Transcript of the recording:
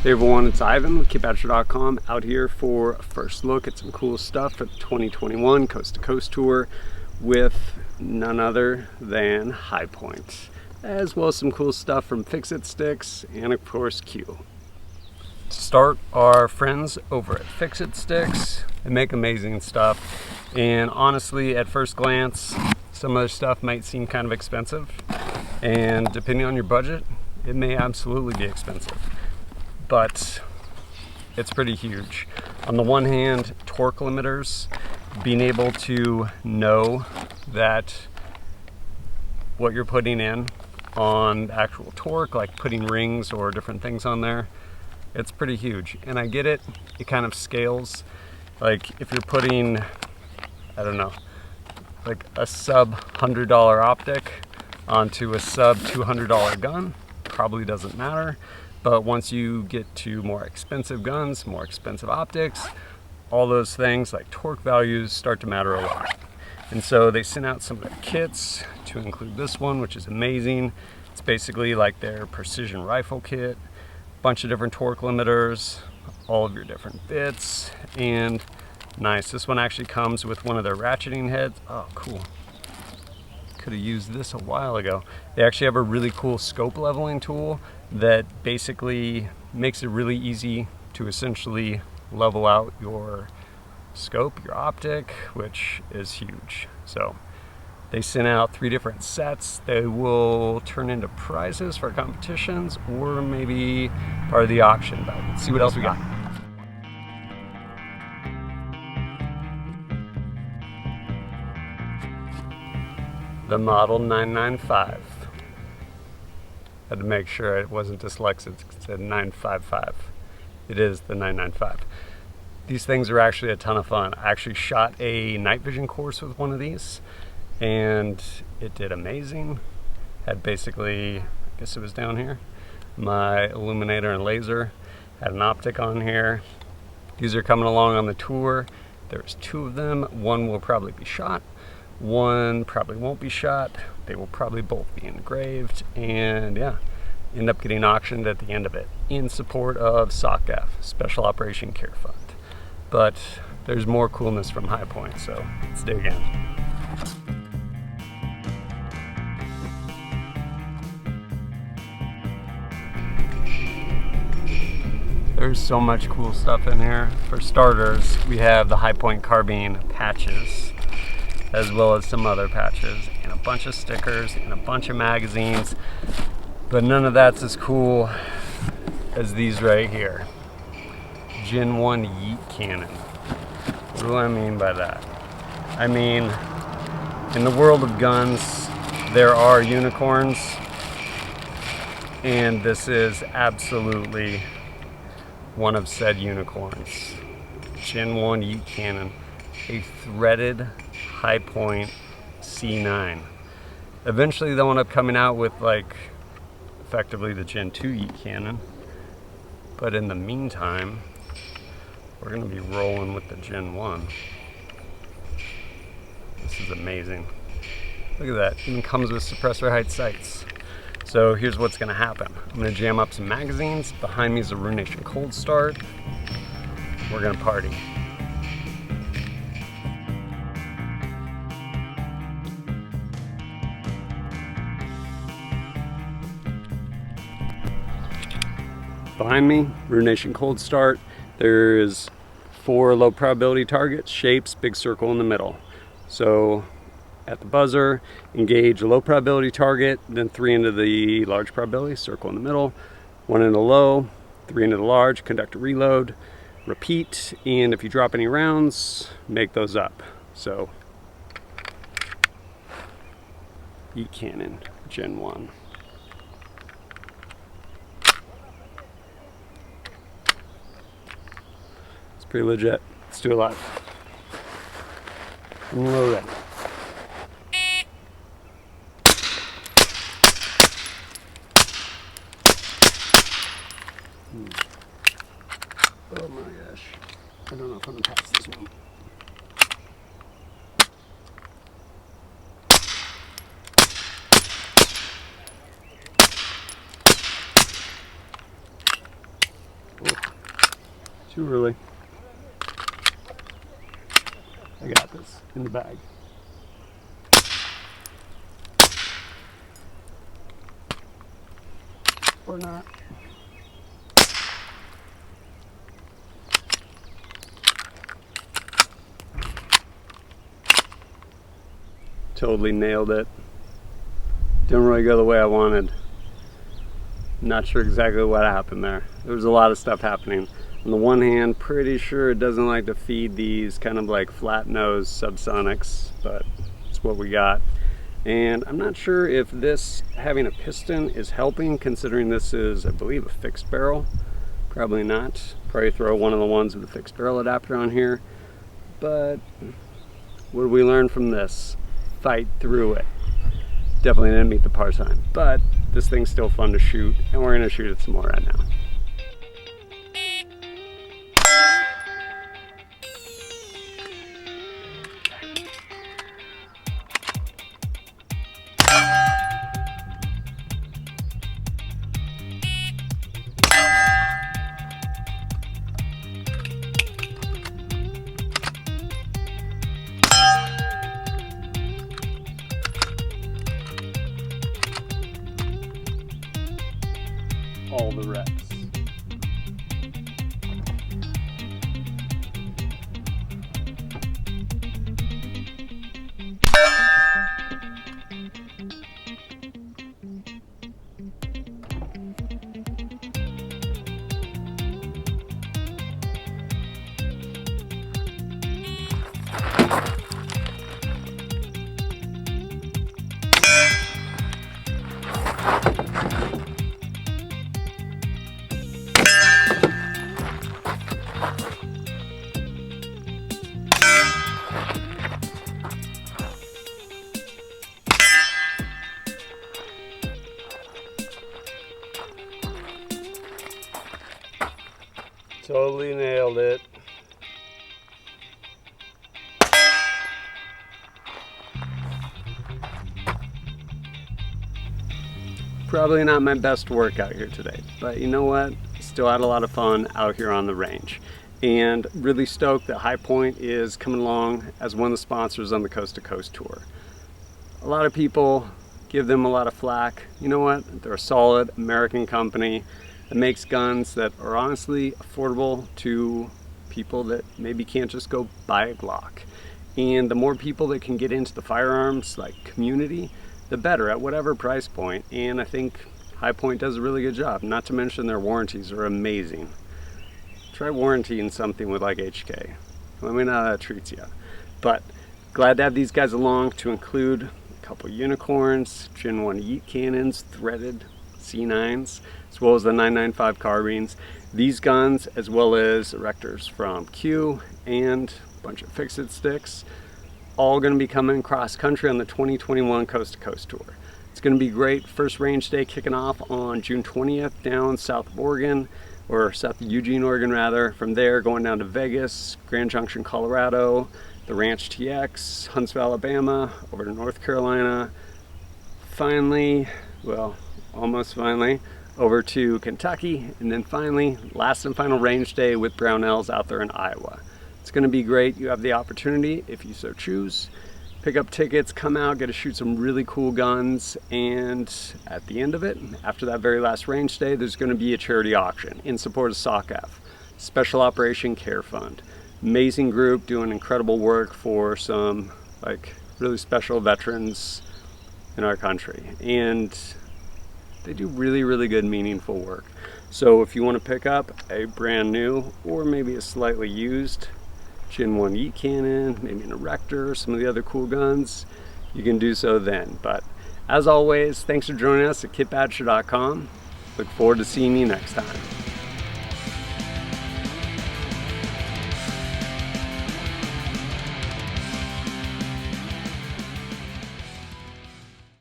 Hey everyone, it's Ivan with KeepAtcher.com out here for a first look at some cool stuff for the 2021 Coast to Coast Tour with none other than Hi-Point, as well as some cool stuff from Fix-It-Sticks and of course Q. To start, our friends over at Fix-It-Sticks, they make amazing stuff, and honestly at first glance some of their stuff might seem kind of expensive, and depending on your budget it may absolutely be expensive. But it's pretty huge. On the one hand, torque limiters, being able to know that what you're putting in on actual torque, like putting rings or different things on there, it's pretty huge. And I get it, it kind of scales. Like if you're putting, I don't know, like a sub $100 optic onto a sub $200 gun, probably doesn't matter. But once you get to more expensive guns, more expensive optics, all those things like torque values start to matter a lot. And so they sent out some of their kits to include this one, which is amazing. It's basically like their precision rifle kit, a bunch of different torque limiters, all of your different bits, and nice. This one actually comes with one of their ratcheting heads. Oh, cool. Could have used this a while ago. They actually have a really cool scope leveling tool that basically makes it really easy to essentially level out your scope, your optic, which is huge. So they sent out 3 different sets. They will turn into prizes for competitions or maybe part of the auction, but let's see what else we got. The Model 995. Had to make sure it wasn't dyslexic, it said 955. It is the 995. These things are actually a ton of fun. I actually shot a night vision course with one of these and it did amazing. Had basically, I guess it was down here, my illuminator and laser, had an optic on here. These are coming along on the tour. There's 2 of them. One will probably be shot. One probably won't be shot. They will probably both be engraved and yeah, end up getting auctioned at the end of it in support of SOC-F, Special Operation Care Fund. But there's more coolness from Hi-Point, so let's dig in. There's so much cool stuff in here. For starters, we have the Hi-Point carbine patches, as well as some other patches and a bunch of stickers and a bunch of magazines, but none of that's as cool as these right here. Gen1 Yeet Cannon. What do I mean by that? I mean, in the world of guns, there are unicorns, and this is absolutely one of said unicorns. Gen1 Yeet Cannon, a threaded Hi-Point C9. Eventually they'll end up coming out with like effectively the Gen 2 Yeet Cannon, but in the meantime we're gonna be rolling with the Gen 1. This is amazing. Look at that, even comes with suppressor height sights. So here's what's gonna happen. I'm gonna jam up some magazines. Behind me is a Runenation Cold Start. We're gonna party. Behind me, Runenation Cold Start. There's 4 low probability targets, shapes, big circle in the middle. So at the buzzer, engage a low probability target, then 3 into the large probability, circle in the middle, 1 into low, 3 into the large, conduct a reload, repeat, and if you drop any rounds, make those up. So, Yeet Cannon, Gen 1. Pretty legit. Let's do it live. Load it. Oh my gosh. I don't know if I'm gonna pass this one. Too early. I got this in the bag. Or not. Totally nailed it. Didn't really go the way I wanted. Not sure exactly what happened there. There was a lot of stuff happening. On the one hand, pretty sure it doesn't like to feed these kind of like flat nose subsonics, but it's what we got. And I'm not sure if this having a piston is helping, considering this is, I believe, a fixed barrel. Probably not. Probably throw one of the ones with a fixed barrel adapter on here. But what did we learn from this? Fight through it. Definitely didn't meet the par sign, but this thing's still fun to shoot, and we're gonna shoot it some more right now. All the reps. Totally nailed it. Probably not my best workout here today, but you know what? Still had a lot of fun out here on the range. And really stoked that Hi-Point is coming along as one of the sponsors on the Coast to Coast tour. A lot of people give them a lot of flack. You know what? They're a solid American company that makes guns that are honestly affordable to people that maybe can't just go buy a Glock. And the more people that can get into the firearms like community, the better at whatever price point. And I think Hi-Point does a really good job. Not to mention their warranties are amazing. Try warrantying something with like HK. Let me know how that treats you. But glad to have these guys along, to include a couple unicorns, Gen1 Yeet Cannons, threaded C9s, as well as the 995 carbines. These guns, as well as erectors from Q and a bunch of Fix-It-Sticks, all going to be coming cross country on the 2021 Coast to Coast tour. It's going to be great. First range day kicking off on June 20th down south of Oregon, or south of Eugene, Oregon rather. From there going down to Vegas, Grand Junction, Colorado, the Ranch TX, Huntsville, Alabama, over to North Carolina. Finally, well, almost finally, over to Kentucky, and then finally, last and final range day with Brownells out there in Iowa. It's going to be great. You have the opportunity, if you so choose, pick up tickets, come out, get to shoot some really cool guns, and at the end of it, after that very last range day, there's going to be a charity auction in support of SOC-F, Special Operation Care Fund. Amazing group doing incredible work for some like really special veterans in our country, and they do really, really good, meaningful work. So if you want to pick up a brand new or maybe a slightly used Gen1 Yeet Cannon, maybe an erector, some of the other cool guns, you can do so then. But as always, thanks for joining us at kitbadger.com. Look forward to seeing you next time.